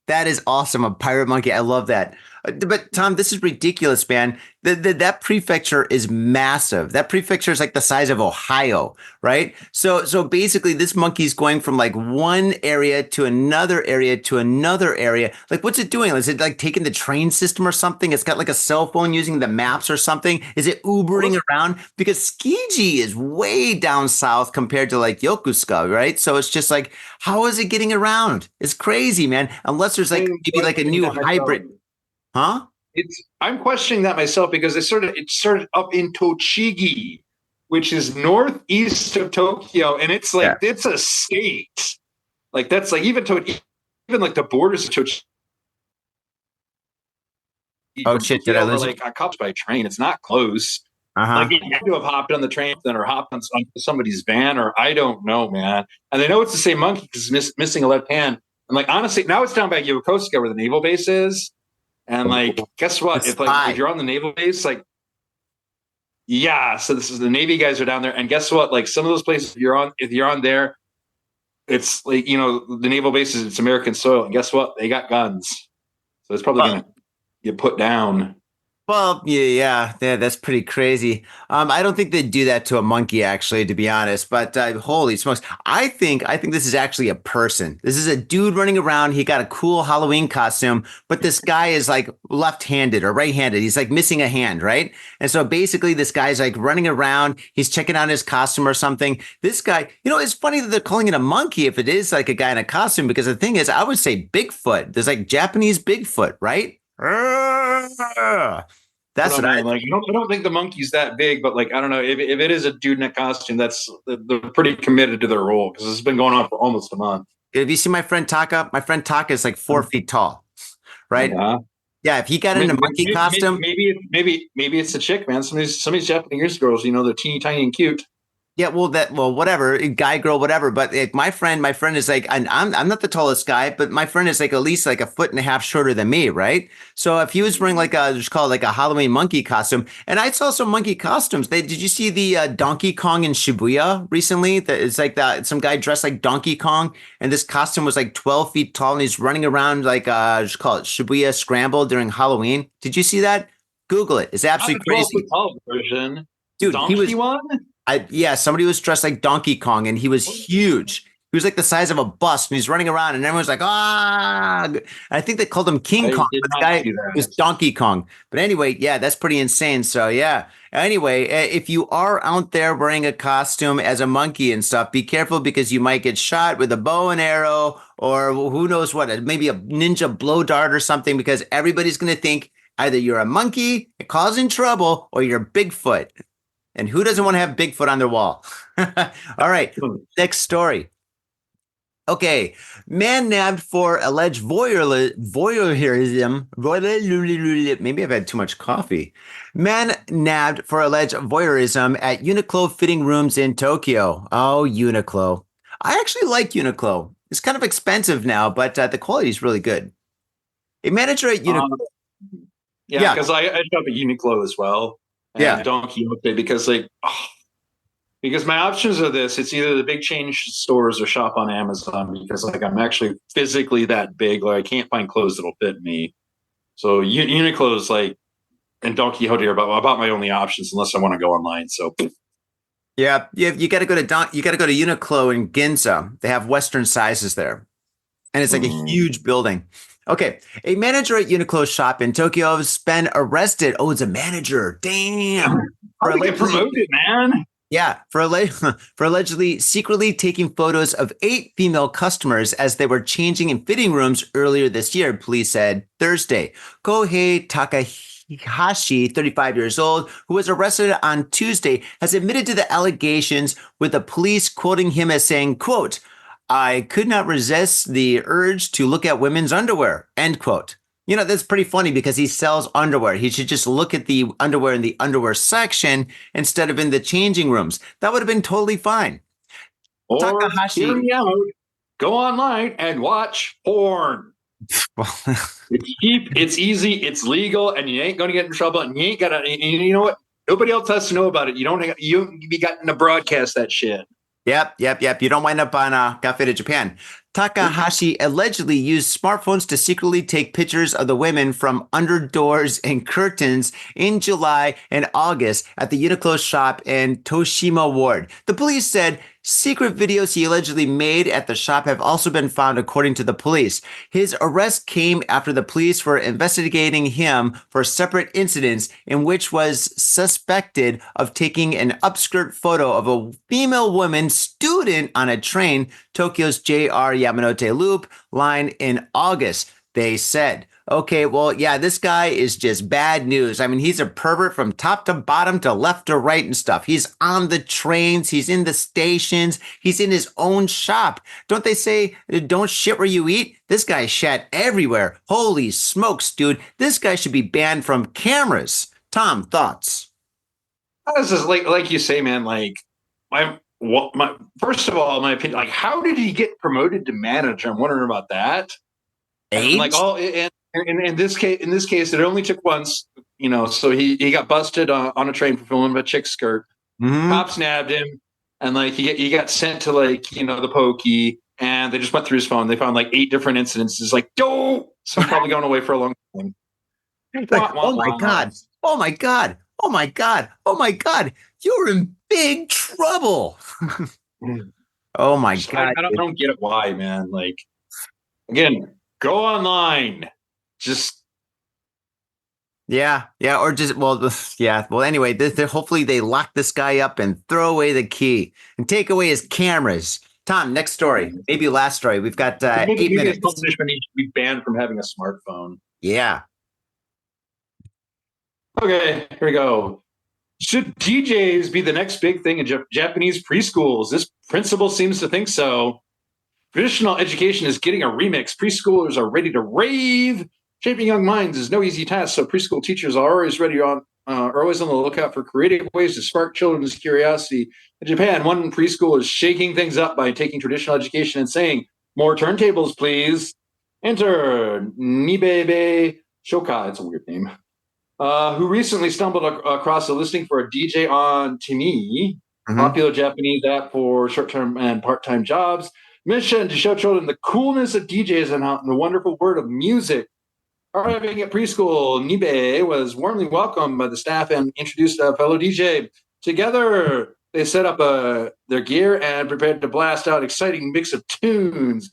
That is awesome. A pirate monkey. I love that. But Tom, this is ridiculous, man. That prefecture is massive. That prefecture is like the size of Ohio, right? So basically this monkey's going from like one area to another area to another area. Like, what's it doing? Is it like taking the train system or something? It's got like a cell phone using the maps or something. Is it Ubering around? Because Tsukiji is way down south compared to like Yokosuka, right? So it's just like, how is it getting around? It's crazy, man. Unless there's like maybe like a new hybrid. Huh? I'm questioning that myself because it started up in Tochigi, which is northeast of Tokyo, and it's like it's a state. Like that's like even like the borders of Tochigi. Oh shit! Did I lose like I cops by train? It's not close. Like you had to have hopped on the train then or hopped on somebody's van or I don't know, man. And they know it's the same monkey because it's missing a left hand. And like honestly, now it's down by Yokosuka where the naval base is. And like, guess what? If you're on the naval base, like, so this is the Navy guys are down there. And guess what? Like some of those places if you're on there, it's like, the naval bases, it's American soil. And guess what? They got guns. So it's probably going to get put down. Well, yeah, that's pretty crazy. I don't think they'd do that to a monkey, actually, to be honest. But holy smokes, I think this is actually a person. This is a dude running around. He got a cool Halloween costume, but this guy is like left-handed or right-handed. He's like missing a hand, right? And so basically, this guy's like running around. He's checking out his costume or something. This guy, it's funny that they're calling it a monkey if it is like a guy in a costume, because the thing is, I would say Bigfoot. There's like Japanese Bigfoot, right? That's what I like. I don't think the monkey's that big, but like I don't know if it is a dude in a costume. They're pretty committed to their role because it's been going on for almost a month. Have you seen my friend Taka? My friend Taka is like 4 feet tall, right? Yeah. If he got in a monkey costume, maybe it's a chick, man. Some of these Japanese girls, they're teeny tiny and cute. Yeah, whatever, guy, girl, whatever. But like, my friend is like, and I'm not the tallest guy, but my friend is like at least like a foot and a half shorter than me, right? So if he was wearing like just call it like a Halloween monkey costume, and I saw some monkey costumes. Did you see the Donkey Kong in Shibuya recently? That it's like that some guy dressed like Donkey Kong, and this costume was like 12 feet tall, and he's running around like just call it Shibuya Scramble during Halloween. Did you see that? Google it. It's absolutely crazy. Version. Dude, Donkey he was one. Somebody was dressed like Donkey Kong, and he was huge. He was like the size of a bus, and he's running around, and everyone's like, And I think they called him King Kong, but the guy was Donkey Kong. But anyway, yeah, that's pretty insane. So yeah. Anyway, if you are out there wearing a costume as a monkey and stuff, be careful because you might get shot with a bow and arrow, or who knows what, maybe a ninja blow dart or something, because everybody's going to think either you're a monkey causing trouble or you're Bigfoot. And who doesn't want to have Bigfoot on their wall? All right, next story. Okay, man nabbed for alleged voyeurism. Maybe I've had too much coffee. Man nabbed for alleged voyeurism at Uniqlo fitting rooms in Tokyo. Oh, Uniqlo. I actually like Uniqlo. It's kind of expensive now, but the quality is really good. A manager at Uniqlo. Because I shop at Uniqlo as well. And Don Quixote because my options are this. It's either the big chain stores or shop on Amazon because like I'm actually physically that big. Like I can't find clothes that'll fit me. So Uniqlo is like and Don Quixote are about my only options unless I want to go online. So Yeah, you got to go to Uniqlo in Ginza. They have Western sizes there, and it's like a huge building. Okay, a manager at Uniqlo shop in Tokyo has been arrested. Oh, it's a manager. Damn. how do you get promoted, man? Yeah, for allegedly secretly taking photos of 8 female customers as they were changing in fitting rooms earlier this year, police said Thursday. Kohei Takahashi, 35 years old, who was arrested on Tuesday, has admitted to the allegations, with the police quoting him as saying, quote, "I could not resist the urge to look at women's underwear," end quote. You know, that's pretty funny because he sells underwear. He should just look at the underwear in the underwear section instead of in the changing rooms. That would have been totally fine. Or Takahashi, hear me out. Go online and watch porn. It's cheap, it's easy, it's legal, and you ain't going to get in trouble. And you ain't got to. You know what? Nobody else has to know about it. You be gotten to broadcast that shit. Yep. You don't wind up on Cafe de Japan. Takahashi allegedly used smartphones to secretly take pictures of the women from under doors and curtains in July and August at the Uniqlo shop in Toshima Ward. The police said secret videos he allegedly made at the shop have also been found, according to the police. His arrest came after the police were investigating him for separate incidents in which was suspected of taking an upskirt photo of a female woman student on a train, Tokyo's JR Yamanote Loop line in August, they said. Okay, well, yeah, this guy is just bad news. I mean, he's a pervert from top to bottom to left to right and stuff. He's on the trains. He's in the stations. He's in his own shop. Don't they say, don't shit where you eat? This guy shat everywhere. Holy smokes, dude. This guy should be banned from cameras. Tom, thoughts? This is like you say, man, like first of all, my opinion, like, how did he get promoted to manager? I'm wondering about that. Age? And in this case, it only took once, you know. So he got busted on a train for filming a chick skirt. Mm-hmm. Cops nabbed him, and like he got sent to, like, you know, the pokey, and they just went through his phone. They found like 8 different incidences. Like, so I'm probably going away for a long time. Like, oh my god! Oh my god! Oh my god! Oh my god! You're in big trouble. Oh my god! I don't get it. Why, man? Like, again, go online. Just yeah, or just well. Anyway, hopefully they lock this guy up and throw away the key and take away his cameras. Tom, next story, maybe last story. We've got 8 minutes. Punishment, he should be banned from having a smartphone. Yeah. Okay, here we go. Should DJs be the next big thing in Japanese preschools? This principal seems to think so. Traditional education is getting a remix. Preschoolers are ready to rave. Shaping young minds is no easy task, so preschool teachers are always always on the lookout for creative ways to spark children's curiosity. In Japan, one preschool is shaking things up by taking traditional education and saying, "More turntables, please." Enter Nibebe Shoka, it's a weird name, who recently stumbled across a listing for a DJ on Timi, popular Japanese app for short-term and part-time jobs. Mission to show children the coolness of DJs and the wonderful world of music. Arriving at preschool, Nibe was warmly welcomed by the staff and introduced a fellow DJ. Together, they set up their gear and prepared to blast out exciting mix of tunes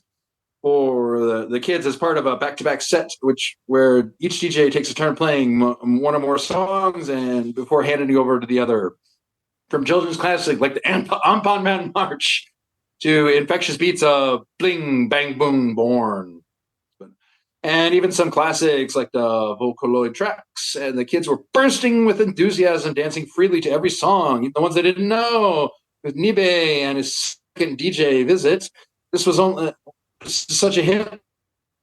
for the kids as part of a back-to-back set, where each DJ takes a turn playing one or more songs and before handing it over to the other. From children's classic like the Ampon Man March to infectious beats of Bling Bang Boom Born. And even some classics like the Vocaloid tracks. And the kids were bursting with enthusiasm, dancing freely to every song, even the ones they didn't know. With Nibe and his second DJ visit, this was such a hit.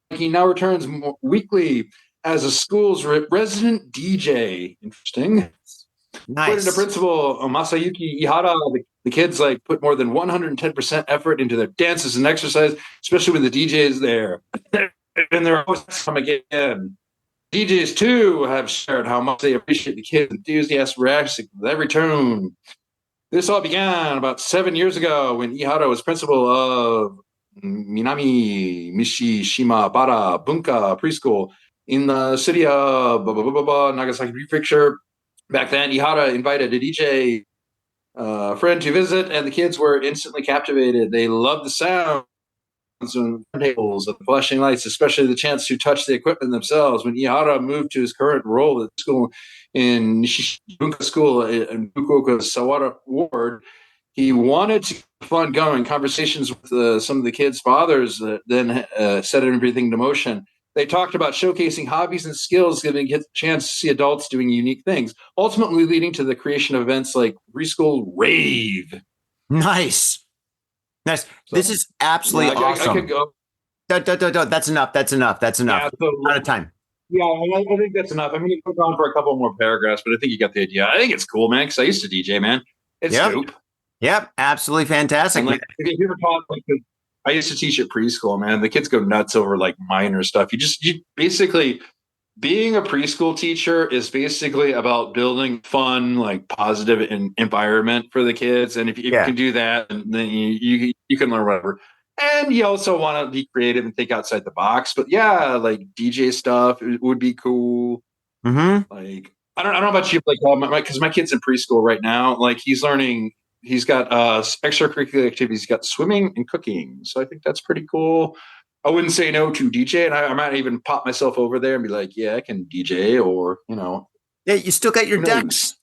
He now returns weekly as a school's resident DJ. Interesting. Nice. According to Principal Masayuki Ihara, the kids put more than 110% effort into their dances and exercise, especially when the DJ is there. And they're always come again. DJs too have shared how much they appreciate the kids' enthusiastic reaction with every tune. This all began about 7 years ago when Ihara was principal of Minami Mishishima Bara Bunka Preschool in the city of Nagasaki Prefecture. Back then, Ihara invited a DJ friend to visit, and the kids were instantly captivated. They loved the sounds and tables of the flashing lights, especially the chance to touch the equipment themselves. When Ihara moved to his current role at school in Nishibunka School in Fukuoka Sawara Ward, he wanted to keep fun going. Conversations with some of the kids' fathers then set everything to motion. They talked about showcasing hobbies and skills, giving kids a chance to see adults doing unique things, ultimately leading to the creation of events like Preschool Rave. Nice. So, this is absolutely awesome. I could go. That's enough. Yeah, out of time. Yeah, I think that's enough. I mean, you put on for a couple more paragraphs, but I think you got the idea. I think it's cool, man, because I used to DJ, man. It's dope. Yep, absolutely fantastic. Like, if you ever taught, like, I used to teach at preschool, man. The kids go nuts over like minor stuff. You basically, being a preschool teacher is basically about building fun, like positive environment for the kids. And if you can do that, then you can learn whatever. And you also want to be creative and think outside the box. But yeah, like DJ stuff would be cool. Mm-hmm. Like I don't know about you, like because my kid's in preschool right now. Like he's learning. He's got extracurricular activities. He's got swimming and cooking. So I think that's pretty cool. I wouldn't say no to DJ, and I might even pop myself over there and be like, yeah, I can DJ, or, you know. Yeah, you still got your decks.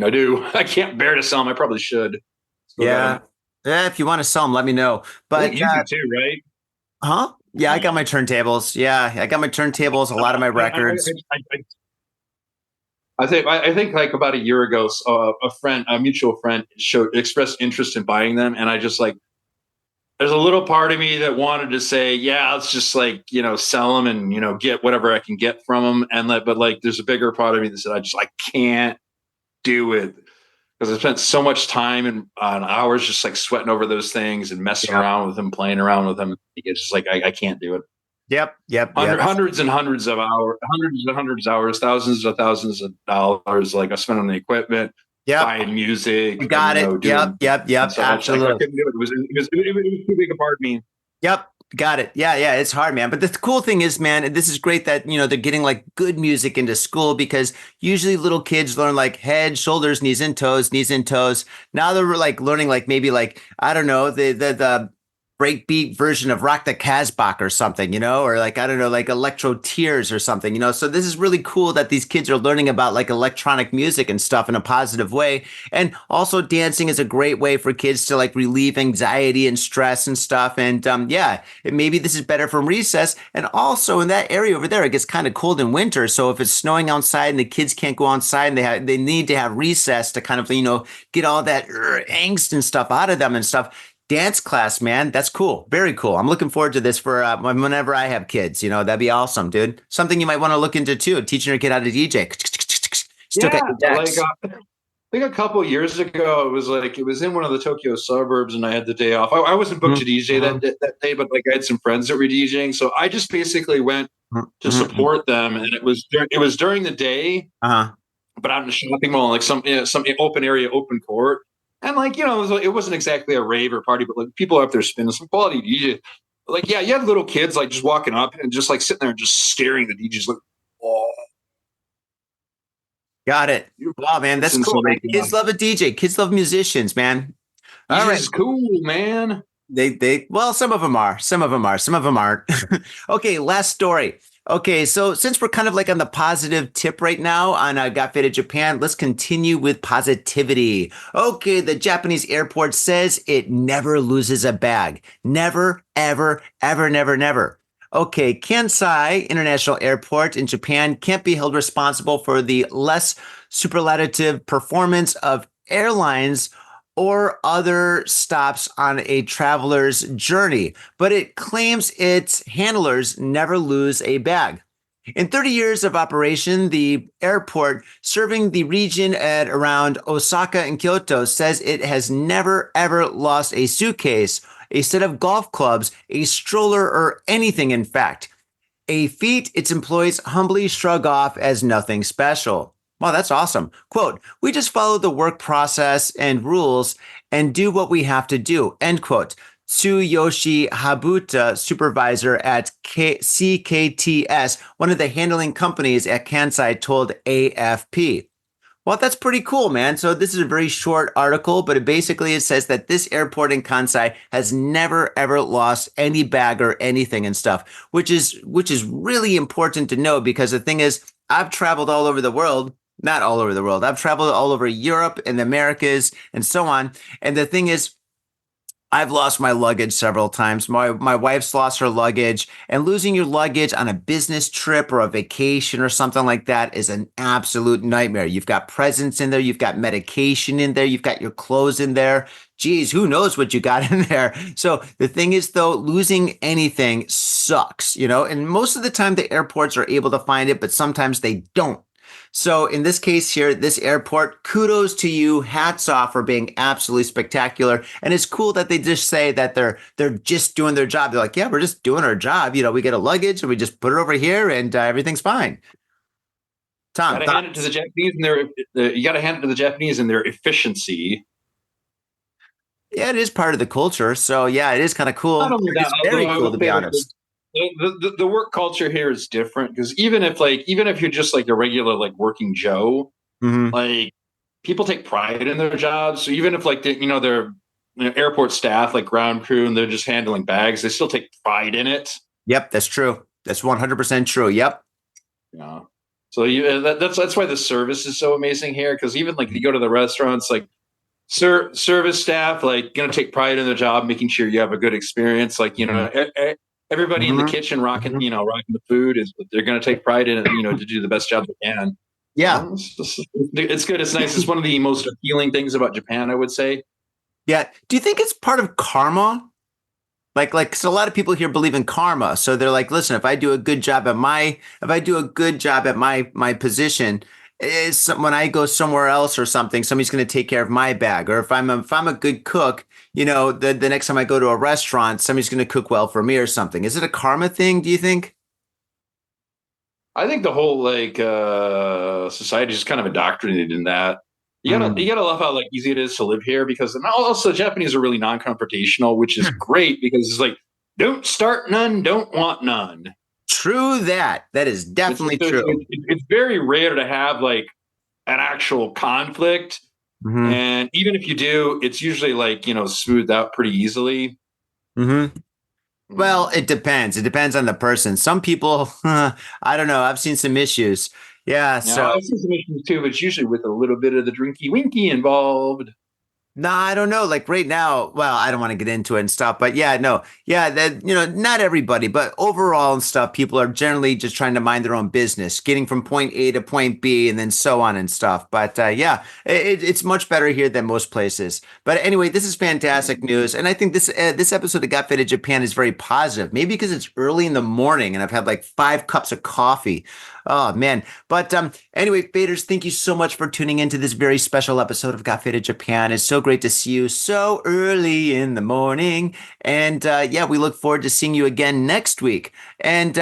I do. I can't bear to sell them. I probably should. Yeah, if you want to sell them, let me know. But you do too, right? Huh? Yeah, I got my turntables. Yeah, I got my turntables, a lot of my records. I think like about a year ago, a mutual friend expressed interest in buying them. And I just like, there's a little part of me that wanted to say, yeah, let's just like, you know, sell them and, you know, get whatever I can get from them. But like, there's a bigger part of me that said, I can't do it because I spent so much time and hours just like sweating over those things and messing around with them, playing around with them. It's just like, I can't do it. Yep. Hundreds and hundreds of hours, thousands of dollars. Like I spent on the equipment, buying music. You got it. Yep. Absolutely. I couldn't do it. It was too big a part of me. Yep. Got it. Yeah. It's hard, man. But the cool thing is, man, this is great that, you know, they're getting like good music into school because usually little kids learn like head, shoulders, knees and toes. Now they're like learning like maybe like, I don't know, the breakbeat version of Rock the Casbah or something, you know, or like, I don't know, like Electro Tears or something, you know. So this is really cool that these kids are learning about like electronic music and stuff in a positive way. And also dancing is a great way for kids to like relieve anxiety and stress and stuff. And maybe this is better from recess. And also in that area over there, it gets kind of cold in winter. So if it's snowing outside and the kids can't go outside and they need to have recess to kind of, you know, get all that angst and stuff out of them and stuff. Dance class, man. That's cool. Very cool. I'm looking forward to this for whenever I have kids. You know, that'd be awesome, dude. Something you might want to look into too, teaching your kid how to DJ. Still got your decks. Like, I think a couple of years ago, it was in one of the Tokyo suburbs and I had the day off. I wasn't booked to DJ that day, but like I had some friends that were DJing. So I just basically went to support them. And it was during the day, but out in the shopping mall, like some open area, open court. And like, you know, it wasn't exactly a rave or party, but like people up there spinning some quality DJ. Like, yeah, you had little kids like just walking up and just like sitting there and just staring at the DJs like, oh. Got it. Wow, man, that's cool. Man. Kids love a DJ. Kids love musicians, man. All right, cool, man. Well, some of them are. Some of them aren't. Okay, last story. Okay, so since we're kind of like on the positive tip right now on Got Faded Japan, let's continue with positivity. Okay, the Japanese airport says it never loses a bag. Never, ever, ever, never, never. Okay, Kansai International Airport in Japan can't be held responsible for the less superlative performance of airlines or other stops on a traveler's journey, but it claims its handlers never lose a bag. In 30 years of operation, the airport serving the region at around Osaka and Kyoto says it has never, ever lost a suitcase, a set of golf clubs, a stroller, or anything, in fact. A feat its employees humbly shrug off as nothing special. Wow, that's awesome. Quote, we just follow the work process and rules and do what we have to do, end quote. Tsuyoshi Habuta, supervisor at CKTS, one of the handling companies at Kansai, told AFP. Well, that's pretty cool, man. So this is a very short article, but it says that this airport in Kansai has never ever lost any bag or anything and stuff, which is really important to know, because the thing is, I've traveled all over the world. Not all over the world. I've traveled all over Europe and the Americas and so on. And the thing is, I've lost my luggage several times. My wife's lost her luggage, and losing your luggage on a business trip or a vacation or something like that is an absolute nightmare. You've got presents in there. You've got medication in there. You've got your clothes in there. Geez, who knows what you got in there? So the thing is, though, losing anything sucks, and most of the time the airports are able to find it, but sometimes they don't. So in this case here, this airport, kudos to you. Hats off for being absolutely spectacular. And it's cool that they just say that they're just doing their job. They're like, yeah, we're just doing our job. We get a luggage and we just put it over here and everything's fine. Tom, you got to hand it to the Japanese and their efficiency. Yeah, it is part of the culture. So yeah, it is kind of cool. It's very cool, to be honest. The work culture here is different, because even if you're just like a regular working Joe, like people take pride in their jobs. So even if they're airport staff, like ground crew, and they're just handling bags, they still take pride in it. Yep, that's true. That's 100% true. Yep. Yeah. So that's why the service is so amazing here, because even you go to the restaurants, service staff gonna take pride in their job, making sure you have a good experience. Everybody in the kitchen rocking the food they're going to take pride in it, to do the best job they can. Yeah. It's good. It's nice. It's one of the most appealing things about Japan, I would say. Yeah. Do you think it's part of karma? Cause a lot of people here believe in karma. So they're like, listen, if I do a good job at my position, when I go somewhere else or something, somebody's going to take care of my bag. Or if I'm a good cook, the next time I go to a restaurant, somebody's going to cook well for me or something. Is it a karma thing, do you think? I think the whole society is kind of indoctrinated in that. You gotta love how easy it is to live here, because also Japanese are really non-confrontational, which is great, because it's don't start none, don't want none. True that. That is definitely true. It's very rare to have an actual conflict. Mm-hmm. And even if you do, it's usually smoothed out pretty easily. Mm-hmm. Well, it depends. It depends on the person. Some people, I don't know. I've seen some issues. Yeah. So I've seen some issues too, but it's usually with a little bit of the drinky winky involved. No, I don't know. Right now, well, I don't want to get into it and stuff, but yeah, no. Yeah, that, not everybody, but overall and stuff, people are generally just trying to mind their own business, getting from point A to point B and then so on and stuff. But yeah, it's much better here than most places. But anyway, this is fantastic news. And I think this episode of Got Faded Japan is very positive, maybe because it's early in the morning and I've had 5 cups of coffee. Oh, man. But anyway, faders, thank you so much for tuning into this very special episode of Got Faded Japan. It's so great to see you so early in the morning. And yeah, we look forward to seeing you again next week. And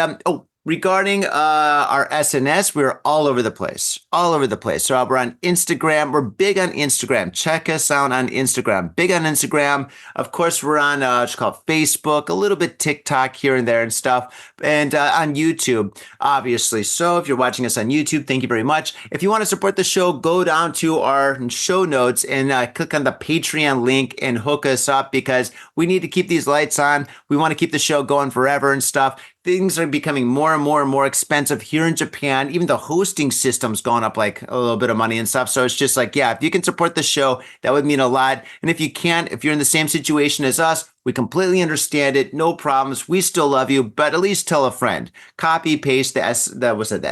regarding our SNS, we're all over the place. So we're on Instagram. We're big on Instagram. Check us out on Instagram. Big on Instagram. Of course, we're on it's called Facebook, a little bit TikTok here and there and stuff, and on YouTube, obviously. So if you're watching us on YouTube, thank you very much. If you want to support the show, go down to our show notes and click on the Patreon link and hook us up, because we need to keep these lights on. We want to keep the show going forever and stuff. Things are becoming more and more expensive here in Japan. Even the hosting system's going up a little bit of money and stuff. So it's just yeah, if you can support the show, that would mean a lot. And if you can't, if you're in the same situation as us, we completely understand it. No problems. We still love you, but at least tell a friend. Copy, paste the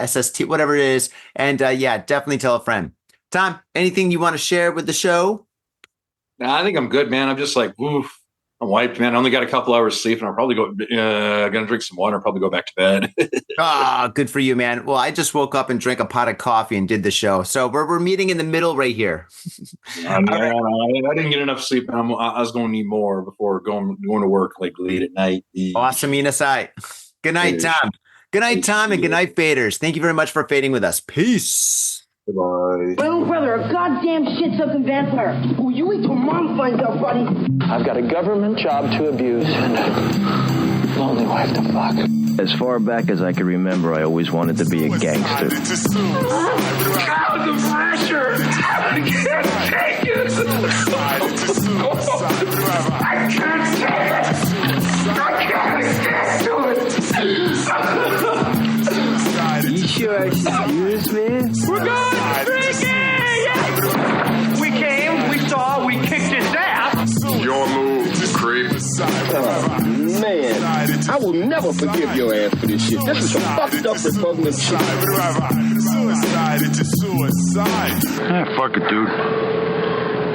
SST, whatever it is. And yeah, definitely tell a friend. Tom, anything you want to share with the show? Nah, I think I'm good, man. I'm just oof. I'm wiped, man. I only got a couple hours sleep, and I'll probably gonna drink some water and probably go back to bed. Good for you, man. Well, I just woke up and drank a pot of coffee and did the show. So we're meeting in the middle right here. I didn't get enough sleep, and I was going to need more before going to work late at night. Awesome, Inasai. Good night, Tom. Good night, Tom, and good night, faders. Thank you very much for fading with us. Peace. Goodbye. My own brother, a goddamn shit-sucking vampire. Oh, you wait till Mom finds out, buddy. I've got a government job to abuse and a lonely wife to fuck. As far back as I can remember, I always wanted to be a gangster. God, the pressure! I can't take it! I can't take it! I can't stand to it! You sure excuse me? We're going drinking! We came, we saw, we kicked his ass! Your move, creep. Man, I will never forgive your ass for this shit. This is some fucked up repugnant shit. Suicide, it's just suicide. Fuck it, dude.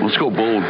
Let's go bold.